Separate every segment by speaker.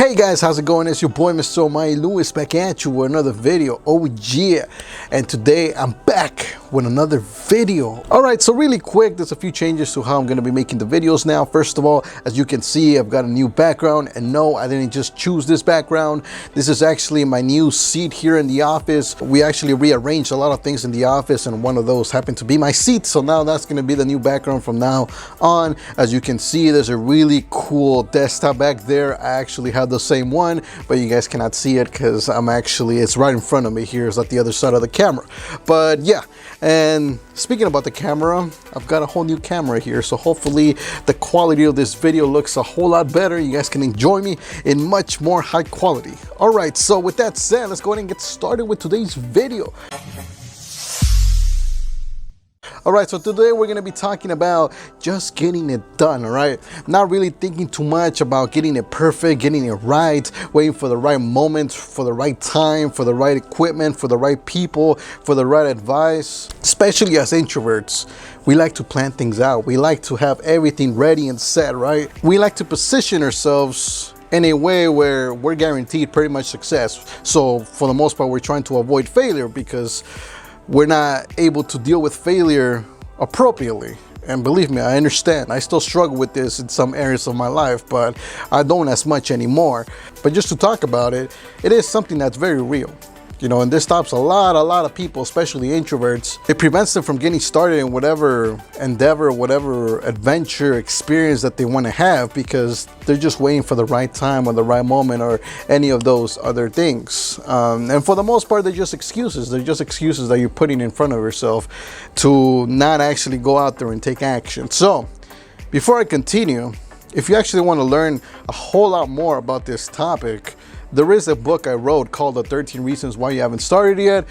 Speaker 1: Hey guys, how's it going? It's your boy Mr. Omai Lewis back at you with another video. Oh yeah, and today I'm back with another video. Alright, so really quick, there's a few changes to how I'm going to be making the videos now. First of all, as you can see, I've got a new background, and no, I didn't just choose this background. This is actually my new seat here in the office. We actually rearranged a lot of things in the office, and one of those happened to be my seat, so now that's going to be the new background from now on. As you can see, there's a really cool desktop back there. I actually have the same one, but you guys cannot see it because it's right in front of me here. It's at the other side of the camera. But yeah, and speaking about the camera, I've got a whole new camera here, so hopefully the quality of this video looks a whole lot better. You guys can enjoy me in much more high quality. All right, so with that said, let's go ahead and get started with today's video. All right, so today we're going to be talking about just getting it done, all right? Not really thinking too much about getting it perfect, getting it right, waiting for the right moment, for the right time, for the right equipment, for the right people, for the right advice. Especially as introverts, we like to plan things out. We like to have everything ready and set, right? We like to position ourselves in a way where we're guaranteed pretty much success. So for the most part, we're trying to avoid failure because we're not able to deal with failure appropriately. And believe me, I understand. I still struggle with this in some areas of my life, but I don't as much anymore. But just to talk about it, it is something that's very real. You know, and this stops a lot of people, especially introverts. It prevents them from getting started in whatever endeavor, whatever adventure, experience that they want to have, because they're just waiting for the right time or the right moment or any of those other things. And for the most part, they're just excuses. They're just excuses that you're putting in front of yourself to not actually go out there and take action. So before I continue, if you actually want to learn a whole lot more about this topic, there is a book I wrote called The 13 Reasons Why You Haven't Started Yet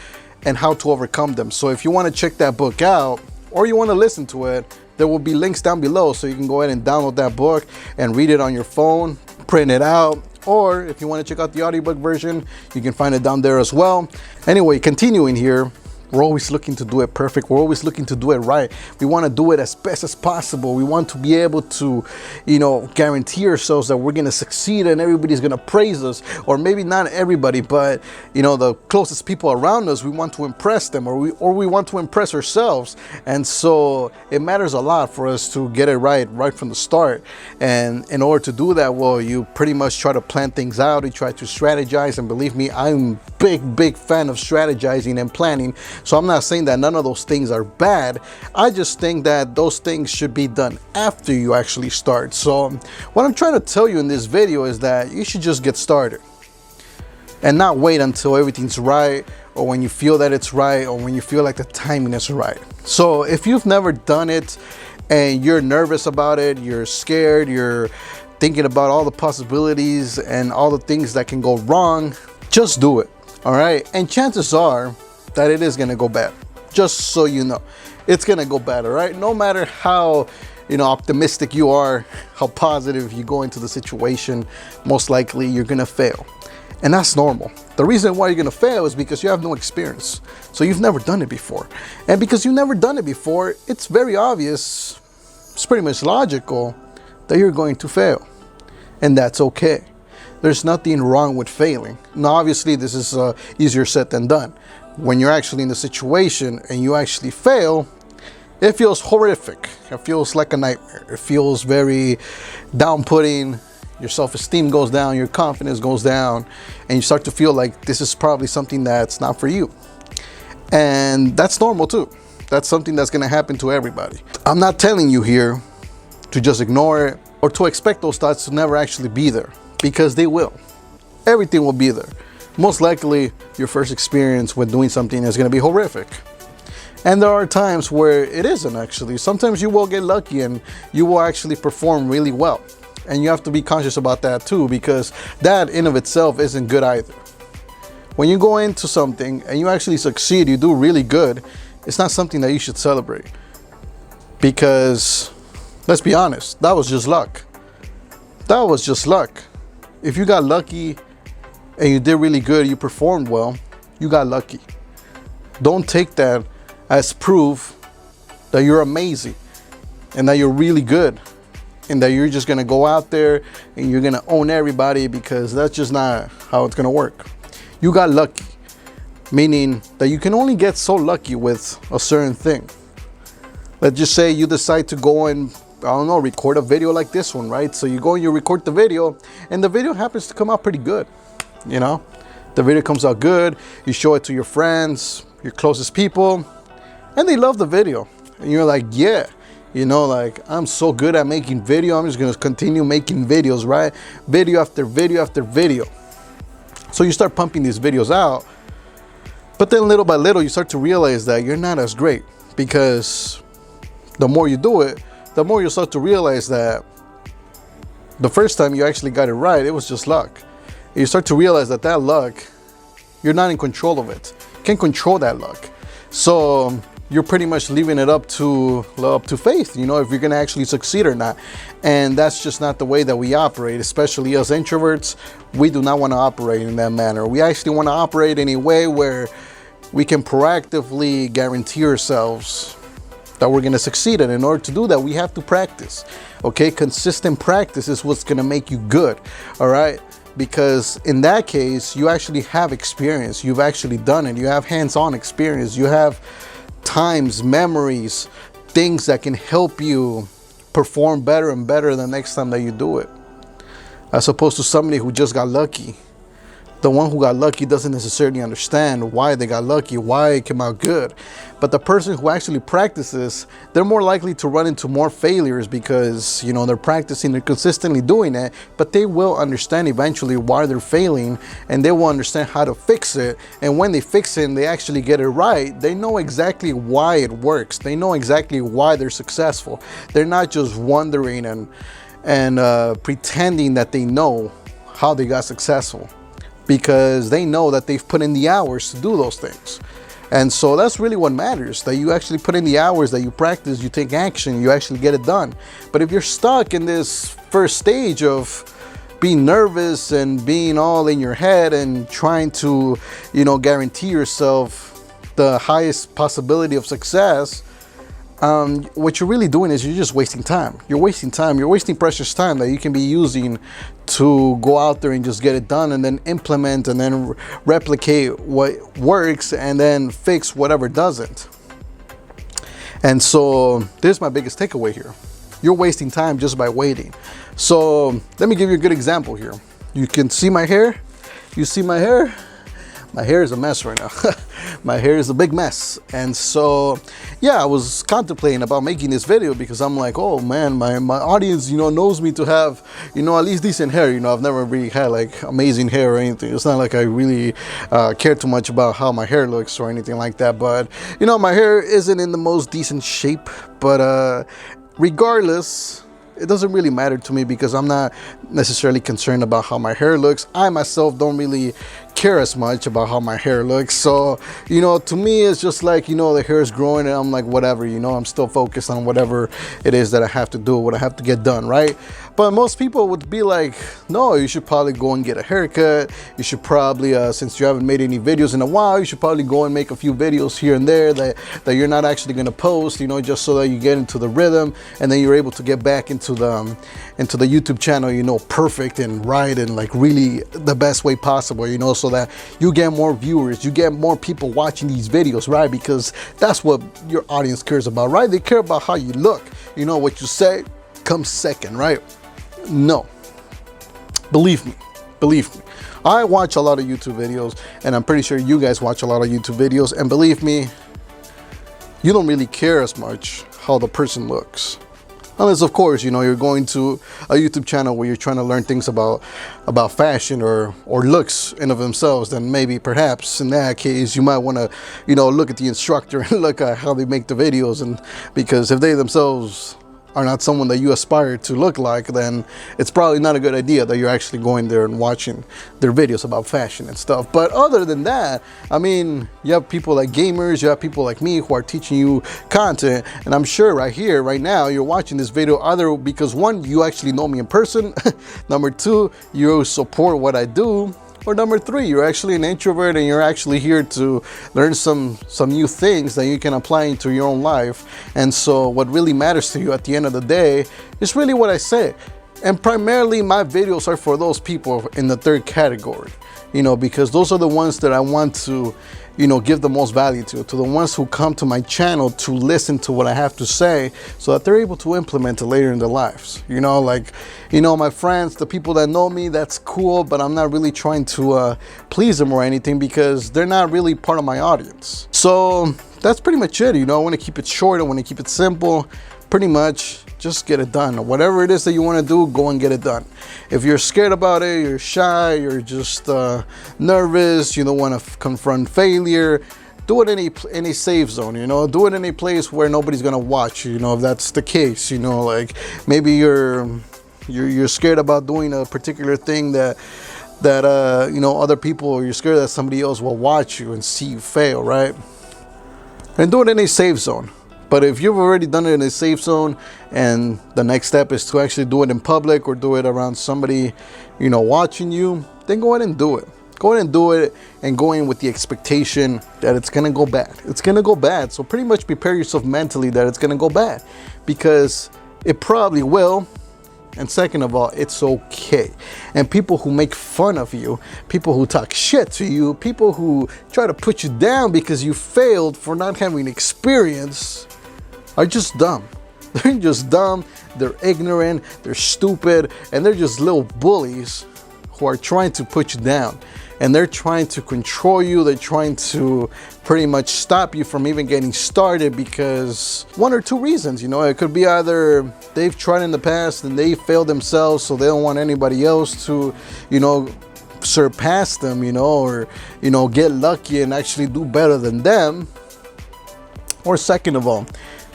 Speaker 1: and How to Overcome Them. So if you want to check that book out or you want to listen to it, there will be links down below so you can go ahead and download that book and read it on your phone, print it out, or if you want to check out the audiobook version, you can find it down there as well. Anyway, continuing here, we're always looking to do it perfect. We're always looking to do it right. We want to do it as best as possible. We want to be able to, guarantee ourselves that we're going to succeed and everybody's going to praise us. Or maybe not everybody, but, the closest people around us, we want to impress them, or we want to impress ourselves. And so it matters a lot for us to get it right from the start. And in order to do that, well, you pretty much try to plan things out. You try to strategize. And believe me, I'm big fan of strategizing and planning. So I'm not saying that none of those things are bad. I just think that those things should be done after you actually start. So what I'm trying to tell you in this video is that you should just get started and not wait until everything's right, or when you feel that it's right, or when you feel like the timing is right. So if you've never done it and you're nervous about it, you're scared, you're thinking about all the possibilities and all the things that can go wrong, just do it. All right. And chances are that it is going to go bad. Just so you know, it's going to go bad. All right. No matter how, optimistic you are, how positive you go into the situation, most likely you're going to fail. And that's normal. The reason why you're going to fail is because you have no experience. So you've never done it before. And because you've never done it before, it's very obvious, it's pretty much logical that you're going to fail. And that's okay. There's nothing wrong with failing. Now, obviously, this is easier said than done. When you're actually in the situation and you actually fail, it feels horrific. It feels like a nightmare. It feels very down-putting. Your self-esteem goes down, your confidence goes down, and you start to feel like this is probably something that's not for you. And that's normal too. That's something that's going to happen to everybody. I'm not telling you here to just ignore it or to expect those thoughts to never actually be there, because they will. Everything will be there. Most likely, your first experience with doing something is going to be horrific. And there are times where it isn't actually. Sometimes you will get lucky and you will actually perform really well. And you have to be conscious about that too, because that in of itself isn't good either. When you go into something and you actually succeed, you do really good, it's not something that you should celebrate. Because, let's be honest, that was just luck. That was just luck. If you got lucky and you did really good, you performed well, you got lucky. Don't take that as proof that you're amazing and that you're really good and that you're just gonna go out there and you're gonna own everybody, because that's just not how it's gonna work. You got lucky, meaning that you can only get so lucky with a certain thing. Let's just say you decide to go and, I don't know, record a video like this one, right? So you go and you record the video, and the video happens to come out pretty good, you know? The video comes out good, you show it to your friends, your closest people, and they love the video. And you're like, yeah, you know, like, I'm so good at making video, I'm just gonna continue making videos, right? Video after video after video. So you start pumping these videos out, but then little by little you start to realize that you're not as great, because the more you do it, the more you start to realize that the first time you actually got it right, it was just luck. You start to realize that that luck, you're not in control of it. You can't control that luck. So you're pretty much leaving it up to faith, you know, if you're gonna actually succeed or not. And that's just not the way that we operate, especially as introverts. We do not want to operate in that manner. We actually want to operate in a way where we can proactively guarantee ourselves that we're gonna succeed. And in order to do that, we have to practice. Okay, consistent practice is what's gonna make you good. All right, because in that case, you actually have experience. You've actually done it. You have hands-on experience. You have times, memories, things that can help you perform better and better the next time that you do it, as opposed to somebody who just got lucky. The one who got lucky doesn't necessarily understand why they got lucky, why it came out good. But the person who actually practices, they're more likely to run into more failures, because, you know, they're practicing, they're consistently doing it, but they will understand eventually why they're failing, and they will understand how to fix it. And when they fix it and they actually get it right, they know exactly why it works. They know exactly why they're successful. They're not just wondering and pretending that they know how they got successful, because they know that they've put in the hours to do those things. And so that's really what matters, that you actually put in the hours, that you practice, you take action, you actually get it done. But if you're stuck in this first stage of being nervous and being all in your head and trying to, you know, guarantee yourself the highest possibility of success, what you're really doing is you're just wasting time. You're wasting time. You're wasting precious time that you can be using to go out there and just get it done, and then implement and then replicate what works and then fix whatever doesn't. And so this is my biggest takeaway here. You're wasting time just by waiting. So let me give you a good example here. You can see my hair. You see my hair? My hair is a mess right now. My hair is a big mess. And so, yeah, I was contemplating about making this video, because I'm like, oh man, my audience, you know, knows me to have, you know, at least decent hair. You know, I've never really had like amazing hair or anything. It's not like I really care too much about how my hair looks or anything like that. But, you know, my hair isn't in the most decent shape. But regardless, it doesn't really matter to me, because I'm not necessarily concerned about how my hair looks. I myself don't really care as much about how my hair looks. So, you know, to me, it's just like, you know, the hair is growing and I'm like, whatever, you know, I'm still focused on whatever it is that I have to do, what I have to get done, right? But most people would be like, no, you should probably go and get a haircut. You should probably, since you haven't made any videos in a while, you should probably go and make a few videos here and there that you're not actually going to post, you know, just so that you get into the rhythm, and then you're able to get back into the YouTube channel, you know, perfect and right, and like really the best way possible, you know, so that you get more viewers, you get more people watching these videos, right? Because that's what your audience cares about, right? They care about how you look. You know, what you say comes second, right? No, believe me. I watch a lot of YouTube videos, and I'm pretty sure you guys watch a lot of YouTube videos, and believe me, you don't really care as much how the person looks. Unless, of course, you know, you're going to a YouTube channel where you're trying to learn things about fashion or looks in of themselves, then maybe perhaps in that case you might want to, you know, look at the instructor and look at how they make the videos. And because if they themselves are not someone that you aspire to look like, then it's probably not a good idea that you're actually going there and watching their videos about fashion and stuff. But other than that, I mean, you have people like gamers, you have people like me who are teaching you content, and I'm sure right here, right now, you're watching this video either because, one, you actually know me in person, number two, you support what I do, Or number 3, you're actually an introvert and you're actually here to learn some new things that you can apply into your own life. And so what really matters to you at the end of the day is really what I say. And primarily my videos are for those people in the 3rd category, because those are the ones that I want to, give the most value to the ones who come to my channel to listen to what I have to say so that they're able to implement it later in their lives. My friends, the people that know me, that's cool, but I'm not really trying to please them or anything because they're not really part of my audience. So that's pretty much it. I want to keep it short. I want to keep it simple. Pretty much just get it done. Whatever it is that you want to do, go and get it done. If you're scared about it, you're shy, you're just nervous, you don't want to confront failure, do it in a safe zone, do it in a place where nobody's gonna watch you, if that's the case, like maybe you're scared about doing a particular thing that other people, or you're scared that somebody else will watch you and see you fail, right? And do it in a safe zone. But if you've already done it in a safe zone and the next step is to actually do it in public or do it around somebody, watching you, then go ahead and do it. Go ahead and do it and go in with the expectation that it's going to go bad. It's going to go bad. So pretty much prepare yourself mentally that it's going to go bad because it probably will. And second of all, it's okay. And people who make fun of you, people who talk shit to you, people who try to put you down because you failed for not having experience are just dumb. They're just dumb, they're ignorant, they're stupid, and they're just little bullies who are trying to put you down. And they're trying to control you, they're trying to pretty much stop you from even getting started because 1 or 2 reasons, it could be either they've tried in the past and they failed themselves, so they don't want anybody else to, surpass them, or, get lucky and actually do better than them. Or second of all,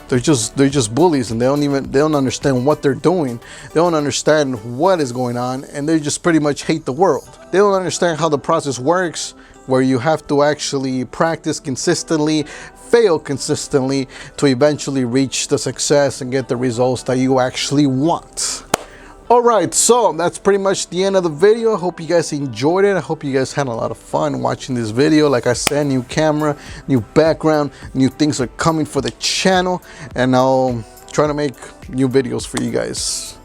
Speaker 1: they're just bullies and they don't understand what they're doing. They don't understand what is going on and they just pretty much hate the world. They don't understand how the process works, where you have to actually practice consistently, fail consistently to eventually reach the success and get the results that you actually want. Alright, so that's pretty much the end of the video. I hope you guys enjoyed it. I hope you guys had a lot of fun watching this video. Like I said, new camera, new background, new things are coming for the channel. And I'll try to make new videos for you guys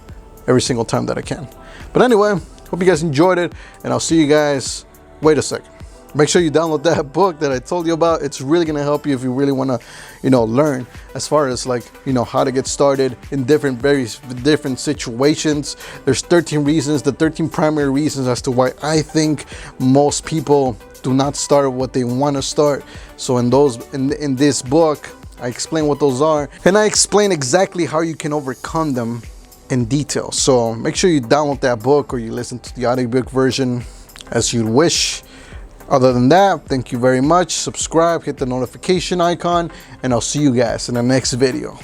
Speaker 1: every single time that I can. But anyway, hope you guys enjoyed it. And I'll see you guys. Wait a second. Make sure you download that book that I told you about. It's really going to help you if you really want to, learn as far as how to get started in different situations. There's 13 reasons, the 13 primary reasons as to why I think most people do not start what they want to start. So in this book, I explain what those are and I explain exactly how you can overcome them in detail. So make sure you download that book or you listen to the audiobook version as you wish. Other than that, thank you very much. Subscribe, hit the notification icon, and I'll see you guys in the next video.